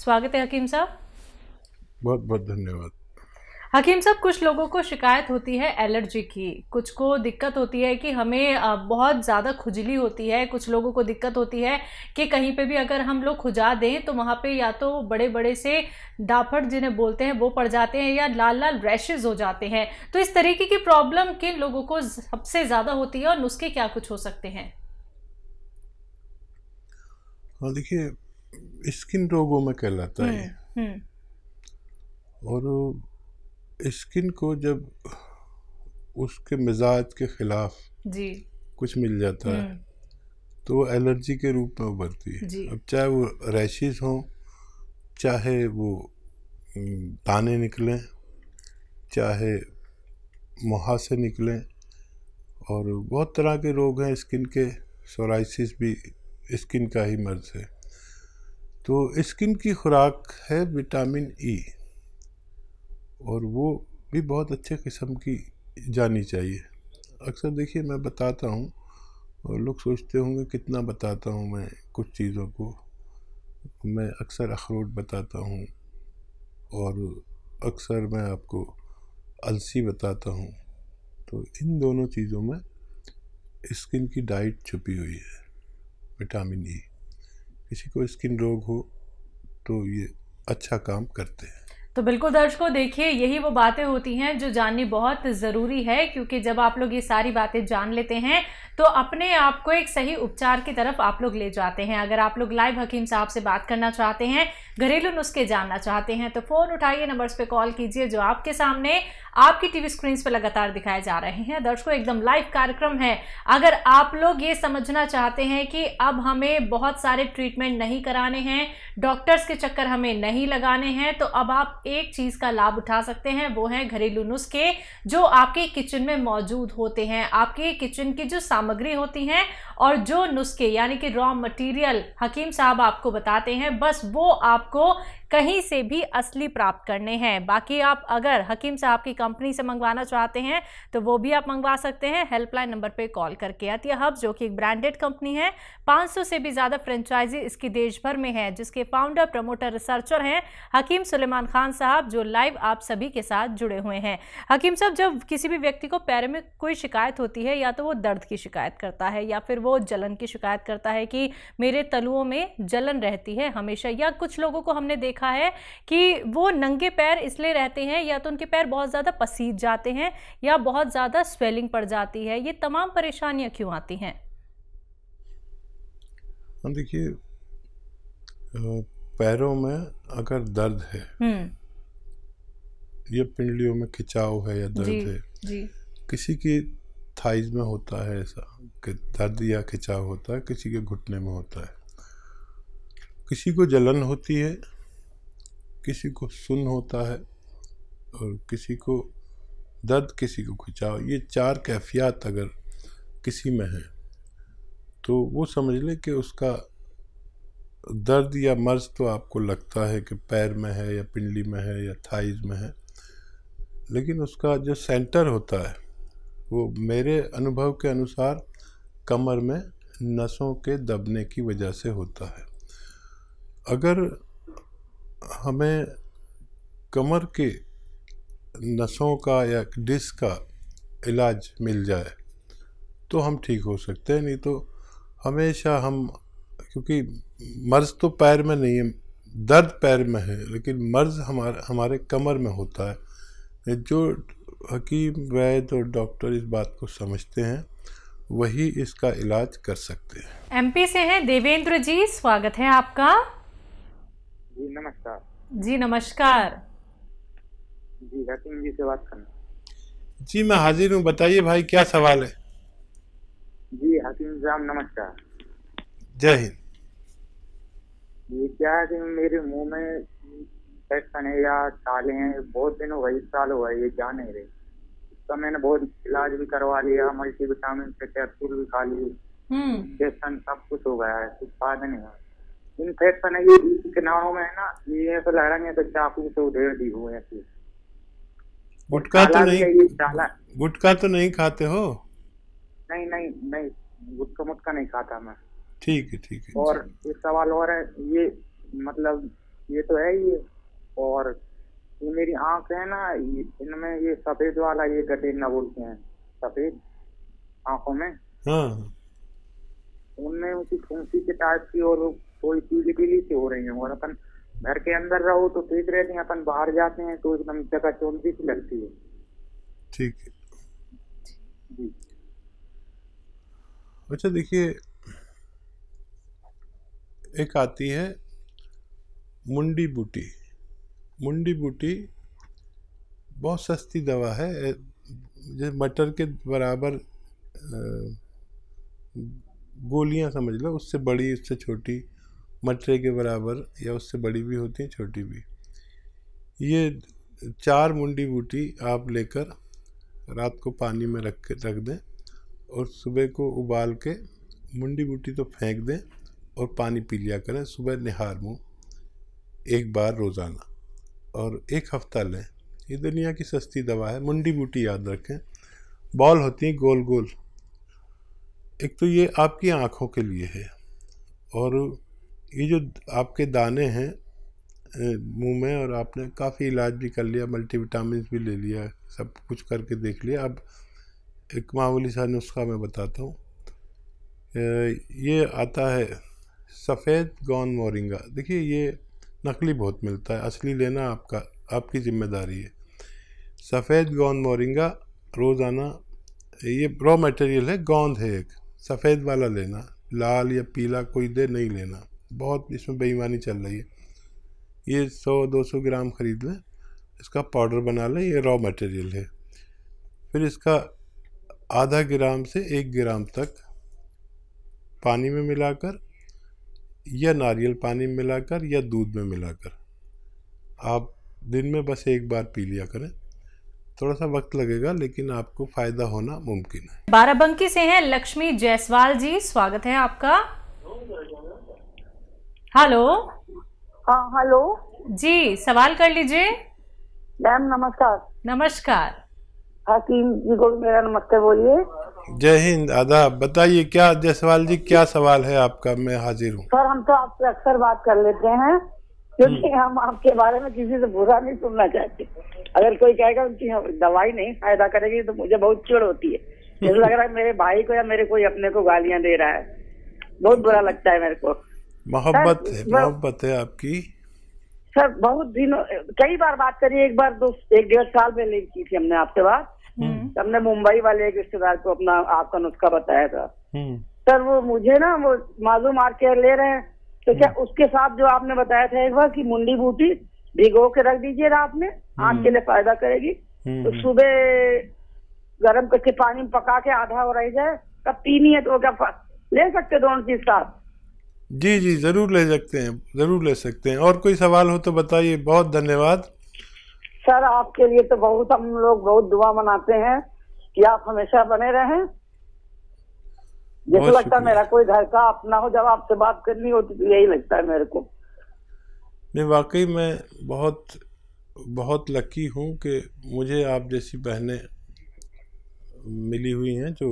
स्वागत है हकीम साहब। बहुत बहुत धन्यवाद। हकीम साहब, कुछ लोगों को शिकायत होती है एलर्जी की, कुछ को दिक्कत होती है कि हमें बहुत ज़्यादा खुजली होती है, कुछ लोगों को दिक्कत होती है कि कहीं पे भी अगर हम लोग खुजा दें तो वहाँ पे या तो बड़े बड़े से डाफड़ जिन्हें बोलते हैं वो पड़ जाते हैं या लाल लाल रैशेज हो जाते हैं। तो इस तरीके की प्रॉब्लम किन लोगों को सबसे ज़्यादा होती है और नुस्खे क्या कुछ हो सकते हैं? हाँ, देखिए, स्किन रोगों में कहलाता है। और स्किन को जब उसके मिजाज के खिलाफ जी कुछ मिल जाता है तो वो एलर्जी के रूप में उभरती है। अब चाहे वो रैशेज हों, चाहे वो दाने निकलें, चाहे मुहासे निकलें, और बहुत तरह के रोग हैं स्किन के। सोराइसिस भी स्किन का ही मर्ज है। तो स्किन की खुराक है विटामिन ई, और वो भी बहुत अच्छे किस्म की जानी चाहिए। अक्सर देखिए, मैं बताता हूँ और लोग सोचते होंगे कितना बताता हूँ मैं कुछ चीज़ों को। मैं अक्सर अखरोट बताता हूँ और अक्सर मैं आपको अलसी बताता हूँ। तो इन दोनों चीज़ों में स्किन की डाइट छुपी हुई है, विटामिन ई। किसी को स्किन रोग हो तो ये अच्छा काम करते हैं। तो बिल्कुल दर्शकों, देखिए यही वो बातें होती हैं जो जाननी बहुत ज़रूरी है, क्योंकि जब आप लोग ये सारी बातें जान लेते हैं तो अपने आप को एक सही उपचार की तरफ आप लोग ले जाते हैं। अगर आप लोग लाइव हकीम साहब से बात करना चाहते हैं, घरेलू नुस्खे जानना चाहते हैं, तो फ़ोन उठाइए, नंबर्स पे कॉल कीजिए जो आपके सामने आपकी टीवी स्क्रीन पे लगातार दिखाए जा रहे हैं। दर्शकों, एकदम लाइव कार्यक्रम है। अगर आप लोग ये समझना चाहते हैं कि अब हमें बहुत सारे ट्रीटमेंट नहीं कराने हैं, डॉक्टर्स के चक्कर हमें नहीं लगाने हैं, तो अब आप एक चीज़ का लाभ उठा सकते हैं, वो है घरेलू नुस्खे जो आपके किचन में मौजूद होते हैं। आपके किचन की जो सामग्री होती हैं और जो नुस्खे यानी कि रॉ मटेरियल हकीम साहब आपको बताते हैं, बस वो आपको कहीं से भी असली प्राप्त करने हैं। बाकी आप अगर हकीम साहब की कंपनी से मंगवाना चाहते हैं तो वो भी आप मंगवा सकते हैं हेल्पलाइन नंबर पे कॉल करके। अतिया हब्स जो कि एक ब्रांडेड कंपनी है, 500 से भी ज़्यादा फ्रेंचाइजी इसकी देश भर में है, जिसके फाउंडर, प्रमोटर, रिसर्चर हैं हकीम सुलेमान खान साहब, जो लाइव आप सभी के साथ जुड़े हुए हैं। हकीम साहब, जब किसी भी व्यक्ति को पैर में कोई शिकायत होती है, या तो वो दर्द की शिकायत करता है या फिर वो जलन की शिकायत करता है कि मेरे तलुओं में जलन रहती है हमेशा, या कुछ लोगों को हमने देखा है कि वो नंगे पैर इसलिए रहते हैं या तो उनके पैर बहुत ज़्यादा पसीज जाते हैं या बहुत ज़्यादा स्वेलिंग पड़ जाती है, ये तमाम परेशानियां क्यों आती हैं? देखिए, पैरों में अगर दर्द है या पिंडलियों में खिंचाव है या दर्द है, जी। किसी की थाइज में होता है ऐसा कि दर्द या खिंचाव होता है, किसी के घुटने में होता है, किसी को जलन होती है, किसी को सुन्न होता है, और किसी को दर्द, किसी को खिंचाव। ये चार कैफियत अगर किसी में है तो वो समझ ले कि उसका दर्द या मर्ज तो आपको लगता है कि पैर में है या पिंडली में है या थाइज में है, लेकिन उसका जो सेंटर होता है वो मेरे अनुभव के अनुसार कमर में नसों के दबने की वजह से होता है। अगर हमें कमर के नसों का या डिस्क का इलाज मिल जाए तो हम ठीक हो सकते हैं, नहीं तो हमेशा हम, क्योंकि मर्ज तो पैर में नहीं है, दर्द पैर में है, लेकिन मर्ज हमारे कमर में होता है। जो हकीम, वैद्य और डॉक्टर इस बात को समझते हैं वही इसका इलाज कर सकते हैं। एमपी से हैं देवेंद्र जी, स्वागत है आपका। जी नमस्कार। जी नमस्कार। जी हकीम जी से बात करना। जी मैं हाजिर हूँ, बताइए भाई क्या सवाल है। जी हकीम साहब नमस्कार। जय हिंद। ये क्या है कि मेरे मुंह में इन्फेक्शन है या छाले हैं, बहुत दिन हो गए, 1 साल हो गए, ये जा नहीं रही। इसका मैंने बहुत इलाज भी करवा लिया, मल्टीविटामिन के कैप्सूल भी खा लिए, इंजेक्शन सब कुछ हो गया है, कुछ फायदा नहीं है। इन्फेक्शन है ये किनारों में है ना, ये ऐसा लग रहा है तो चाकू से उधेड़ दी हुए ऐसे। गुटखा तो नहीं खाते हो? नहीं नहीं नहीं, गुटखा मुटका नहीं खाता मैं। ठीक है ठीक है। और एक सवाल और है, ये मतलब ये तो है ही है। और ये मेरी आंख है ना, इनमें ये सफेद वाला ये गठेना बोलते हैं, सफेद आंखों में, हाँ उनमें उनकी फुंसी के टाइप की और थोड़ी पीली पीली सी हो रही है। और अपन घर के अंदर रहो तो ठीक रहती है, अपन बाहर जाते हैं तो एकदम जगह चौंधी सी लगती है। ठीक है। जी। अच्छा देखिए, एक आती है मुंडी बूटी। मुंडी बूटी बहुत सस्ती दवा है, जैसे मटर के बराबर गोलियां समझ लो, उससे बड़ी उससे छोटी, मटरे के बराबर या उससे बड़ी भी होती हैं, छोटी भी। ये 4 मुंडी बूटी आप लेकर रात को पानी में रख दें और सुबह को उबाल के मुंडी बूटी तो फेंक दें और पानी पी लिया करें सुबह निहार मुँह, 1 बार रोज़ाना, और 1 हफ्ता लें। ये दुनिया की सस्ती दवा है। मुंडी बूटी याद रखें, बॉल होती हैं गोल गोल। एक तो ये आपकी आँखों के लिए है, और ये जो आपके दाने हैं मुंह में, और आपने काफ़ी इलाज भी कर लिया, मल्टीविटामिन भी ले लिया, सब कुछ करके देख लिया। अब एक मामूली सा नुस्खा मैं बताता हूँ। ये आता है सफ़ेद गौन मोरिंगा। देखिए ये नकली बहुत मिलता है, असली लेना आपकी जिम्मेदारी है। सफ़ेद गौन मोरिंगा रोज़ाना, ये रॉ मटेरियल है, गोंद है एक, सफ़ेद वाला लेना, लाल या पीला कोई दे नहीं लेना, बहुत इसमें बेईमानी चल रही है। ये 100-200 ग्राम ख़रीद लें, इसका पाउडर बना लें, ये रॉ मटेरियल है। फिर इसका आधा ग्राम से 1 ग्राम तक पानी में मिलाकर या नारियल पानी में मिलाकर या दूध में मिलाकर आप दिन में बस 1 बार पी लिया करें। थोड़ा सा वक्त लगेगा लेकिन आपको फ़ायदा होना मुमकिन है। बाराबंकी से हैं लक्ष्मी जायसवाल जी, स्वागत है आपका। हेलो। हाँ हेलो जी, सवाल कर लीजिए। मैम नमस्कार। नमस्कार। हकीम जी को भी मेरा नमस्ते बोलिए। जय हिंद, आदाब। बताइए क्या जायसवाल जी, क्या सवाल है आपका? मैं हाजिर हूँ। सर हम तो आपसे अक्सर बात कर लेते हैं, क्योंकि हम आपके बारे में किसी से बुरा नहीं सुनना चाहते। अगर कोई कहेगा उनकी दवाई नहीं फायदा करेगी तो मुझे बहुत चिढ़ होती है। मुझे लग रहा है मेरे भाई को या मेरे कोई अपने को गालियां दे रहा है, बहुत बुरा लगता है मेरे को। मोहब्बत है आपकी। सर बहुत दिनों, कई बार बात करी, एक बार 1-1.5 साल पहले की थी हमने आपसे बात। हमने मुंबई वाले एक रिश्तेदार को अपना आपका नुस्खा बताया था। सर वो मुझे ना वो मालूम आर केयर ले रहे हैं, तो क्या उसके साथ जो आपने बताया था एक बार कि मुंडी बूटी भिगो के रख दीजिए रात में, आँख के लिए फायदा करेगी, तो सुबह गर्म करके पानी में पका के आधा हो रह जाए, तब पीनी है तो क्या ले सकते दोनों चीज साथ? जी जी जरूर ले सकते हैं, जरूर ले सकते हैं। और कोई सवाल हो तो बताइए। बहुत धन्यवाद सर, आपके लिए तो बहुत हम लोग बहुत दुआ मनाते हैं कि आप हमेशा बने रहें। जैसे लगता है मेरा कोई घर का अपना हो, जब आपसे बात करनी होती तो यही लगता है मेरे को। नहीं, वाकई मैं बहुत लकी हूँ कि मुझे आप जैसी बहनें मिली हुई हैं जो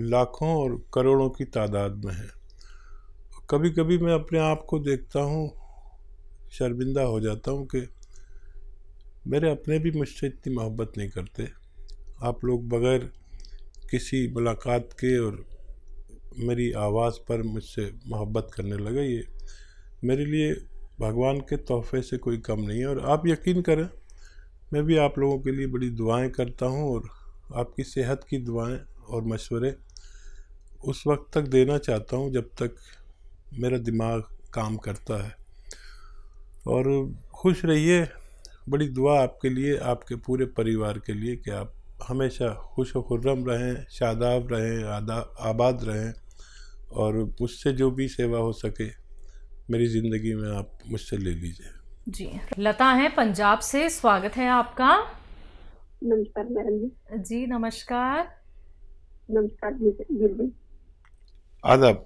लाखों और करोड़ों की तादाद में हैं। कभी कभी मैं अपने आप को देखता हूँ, शर्मिंदा हो जाता हूँ कि मेरे अपने भी मुझसे इतनी मोहब्बत नहीं करते। आप लोग बगैर किसी मुलाकात के और मेरी आवाज़ पर मुझसे मोहब्बत करने लगे, ये मेरे लिए भगवान के तोहफे से कोई कम नहीं है। और आप यकीन करें, मैं भी आप लोगों के लिए बड़ी दुआएं करता हूं, और आपकी सेहत की दुआएं और मशवरे उस वक्त तक देना चाहता हूं जब तक मेरा दिमाग काम करता है। और खुश रहिए, बड़ी दुआ आपके लिए, आपके पूरे परिवार के लिए कि आप हमेशा खुश व खुर्रम रहें, शादाब रहें, आबाद रहें, और मुझसे जो भी सेवा हो सके मेरी ज़िंदगी में आप मुझसे ले लीजिए। जी, लता है पंजाब से, स्वागत है आपका। नमस्कार मैडम जी। जी नमस्कार। नमस्कार जी। आदाब।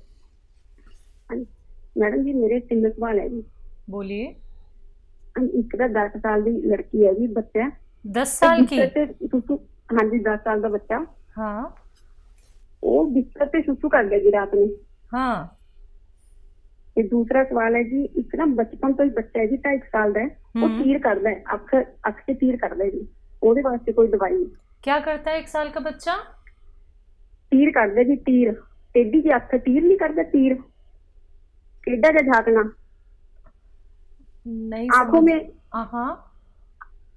मैडम जी मेरे 3 सवाल है जी। बोलिए। एक 10 साल की लड़की है जी, बच्चा 10 साल की? हाँ जी 10 साल का बच्चा। हाँ। वो बिस्तर पे सुसु कर गया जी रात में। हाँ। ਤੇ ਦੂਸਰਾ ਸਵਾਲ ਹੈ ਜੀ, ਇੱਕ ਨਾ ਬਚਪਨ ਤੋਂ ਹੀ ਬੱਚਾ ਹੈ ਜੀ 2.5 ਸਾਲ ਦਾ ਹੈ, ਉਹ तीर करता है, ਅੱਖ से तीर करता है जी, ਉਹਦੇ ਵਾਸਤੇ ਕੋਈ ਦਵਾਈ? क्या करता है 1 साल का बच्चा? तीर करता जी, तीर टेढ़ी जी अख, तीर नहीं करता, तीर टेढ़ा जा झांकना नहीं आंखों में,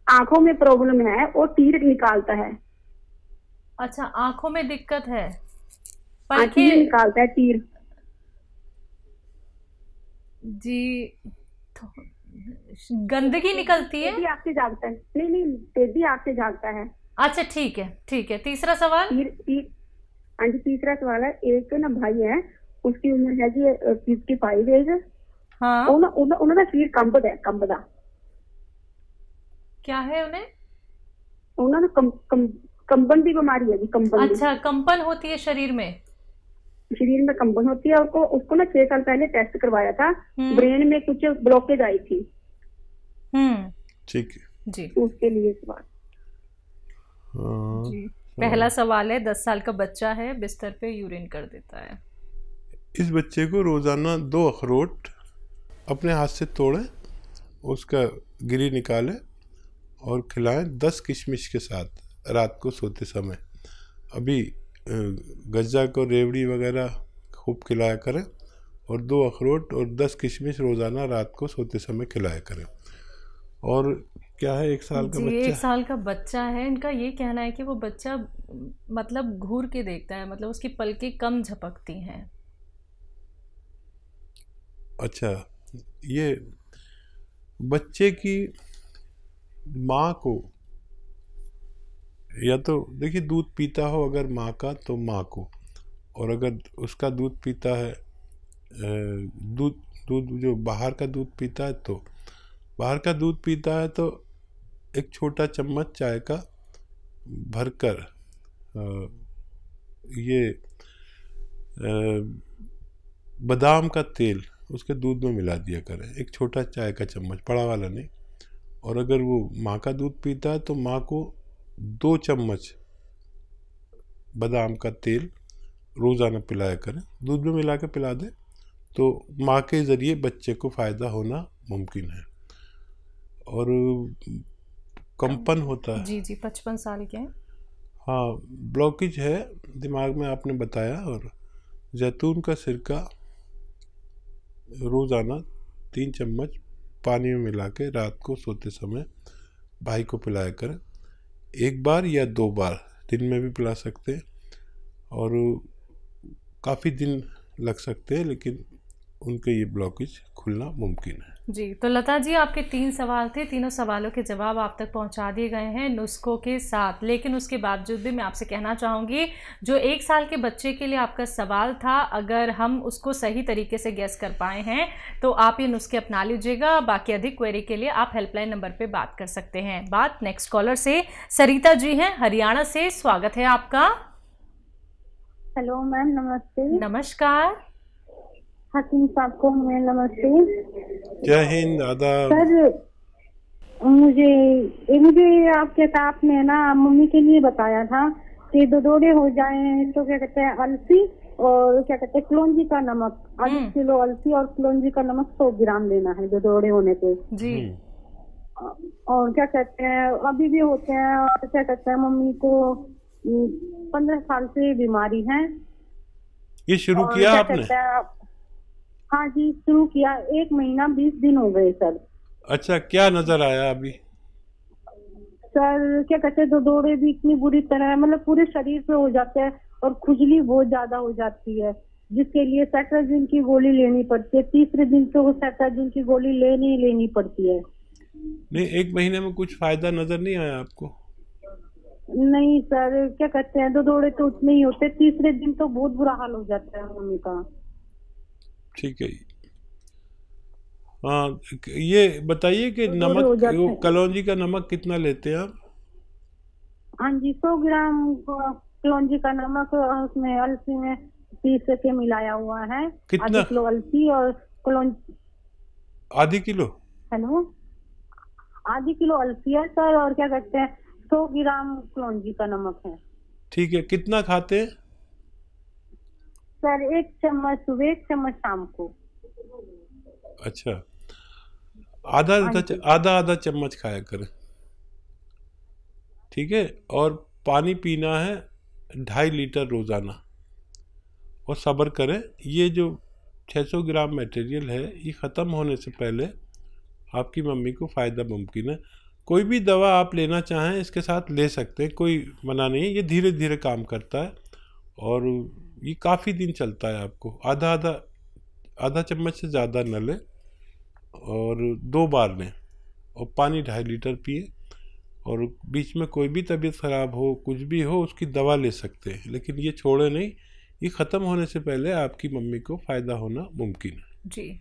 आंखों में प्रॉब्लम है, वो तीर निकालता है। अच्छा, आंखों में दिक्कत है, तीर निकालता है, तीर जी। गंदगी निकलती है, टेढ़ी आंख से झांकता है, नहीं टेढ़ी आंख से झांकता है। अच्छा ठीक है ठीक है। तीसरा सवाल? हाँ जी, तीसरा सवाल है, एक ना भाई है, उसकी उम्र है जी 55 एज। हाँ, उन्होंने सिर कंबदा है, कंबदा क्या है उन्हें? उन्होंने कंबन की बीमारी है जी, कंबन। अच्छा, कंपन होती है शरीर में? शरीर में कंपन होती है। उसको ना 6 साल पहले टेस्ट करवाया था, ब्रेन में कुछ ब्लॉकेज आई थी। ठीक है जी, उसके लिए सवाल। जी, पहला सवाल है, 10 साल का बच्चा है, बिस्तर पे यूरिन कर देता है। इस बच्चे को रोजाना 2 अखरोट अपने हाथ से तोड़ें, उसका गिरी निकालें और खिलाएं 10 किशमिश के साथ रात को सोते समय। अभी गज्जा को रेवड़ी वगैरह खूब खिलाया करें और 2 अखरोट और 10 किशमिश रोज़ाना रात को सोते समय खिलाया करें। और क्या है, 1 साल का बच्चा, 1 साल का बच्चा है, इनका ये कहना है कि वो बच्चा मतलब घूर के देखता है, मतलब उसकी पलकें कम झपकती हैं। अच्छा, ये बच्चे की माँ को, या तो देखिए दूध पीता हो अगर माँ का तो माँ को, और अगर उसका दूध पीता है, दूध जो बाहर का दूध पीता है, तो बाहर का दूध पीता है तो 1 छोटा चम्मच चाय का भरकर ये बादाम का तेल उसके दूध में मिला दिया करें, 1 छोटा चाय का चम्मच, बड़ा वाला नहीं। और अगर वो माँ का दूध पीता है तो माँ को 2 चम्मच बादाम का तेल रोज़ाना पिलाया करें, दूध में मिला के पिला दें, तो माँ के ज़रिए बच्चे को फ़ायदा होना मुमकिन है। और कंपन होता है, जी जी, 55 साल के हैं। हाँ, ब्लॉकेज है दिमाग में आपने बताया। और जैतून का सिरका रोज़ाना 3 चम्मच पानी में मिला के रात को सोते समय भाई को पिलाया करें, 1 बार या 2 बार दिन में भी पिला सकते हैं। और काफ़ी दिन लग सकते हैं, लेकिन उनके ये ब्लॉकेज खुलना मुमकिन है। जी, तो लता जी, आपके 3 सवाल थे, तीनों सवालों के जवाब आप तक पहुंचा दिए गए हैं नुस्खों के साथ। लेकिन उसके बावजूद भी मैं आपसे कहना चाहूँगी, जो 1 साल के बच्चे के लिए आपका सवाल था, अगर हम उसको सही तरीके से गैस कर पाए हैं तो आप ये नुस्खे अपना लीजिएगा। बाकी अधिक क्वेरी के लिए आप हेल्पलाइन नंबर पर बात कर सकते हैं। बात नेक्स्ट कॉलर से सरिता जी हैं, हरियाणा से। स्वागत है आपका। हेलो मैम, नमस्ते। नमस्कार। हकीम साहब को मैं नमस्ते। जय हिंद, आदाब। सर, मुझे आपके साथ में ना मम्मी के लिए बताया था कि दौरे हो जाए तो क्या कहते हैं, अलसी और क्या कहते हैं कलौंजी का नमक, 8 किलो अलसी और कलौंजी का नमक 100 ग्राम लेना है दौरे होने पे जी। और क्या कहते हैं, अभी भी होते हैं, और क्या कहते हैं मम्मी को 15 साल से बीमारी है। ये शुरू किया आपने? हाँ जी, शुरू किया, 1 महीना 20 दिन हो गए सर। अच्छा, क्या नजर आया अभी? सर क्या कहते हैं, दौरे भी इतनी बुरी तरह, मतलब पूरे शरीर पे हो जाता है और खुजली बहुत ज्यादा हो जाती है, जिसके लिए सेट्राजिन की गोली लेनी पड़ती है। 3रे दिन तो वो सेट्राजिन की गोली लेनी पड़ती है। नहीं, 1 महीने में कुछ फायदा नजर नहीं आया आपको? नहीं सर, क्या कहते हैं, दौरे तो उतने ही होते, 3रे दिन तो बहुत बुरा हाल हो जाता है मम्मी का। ठीक है। हाँ, ये बताइए कि नमक, कलौंजी का नमक कितना लेते हैं आप? हाँ जी, 100 ग्राम कलौंजी का नमक, उसमें अलसी में 30 के मिलाया हुआ है। कितना? आधी किलो अलसी और कलौंजी। आधी किलो? हेलो, आधी किलो अलसी है सर, और क्या कहते हैं 100 ग्राम कलौंजी का नमक है। ठीक है। कितना खाते हैं सर? 1 चम्मच सुबह, 1 चम्मच शाम को। अच्छा, आधा चम्मच खाया करें, ठीक है। और पानी पीना है 2.5 लीटर रोज़ाना। और सब्र करें, ये जो 600 ग्राम मटेरियल है ये ख़त्म होने से पहले आपकी मम्मी को फ़ायदा मुमकिन है। कोई भी दवा आप लेना चाहें इसके साथ ले सकते हैं, कोई मना नहीं है। ये धीरे धीरे काम करता है और ये काफ़ी दिन चलता है। आपको आधा चम्मच से ज़्यादा न लें और 2 बार लें और पानी 2.5 लीटर पिए। और बीच में कोई भी तबीयत ख़राब हो, कुछ भी हो, उसकी दवा ले सकते हैं, लेकिन ये छोड़े नहीं। ये ख़त्म होने से पहले आपकी मम्मी को फ़ायदा होना मुमकिन है। जी।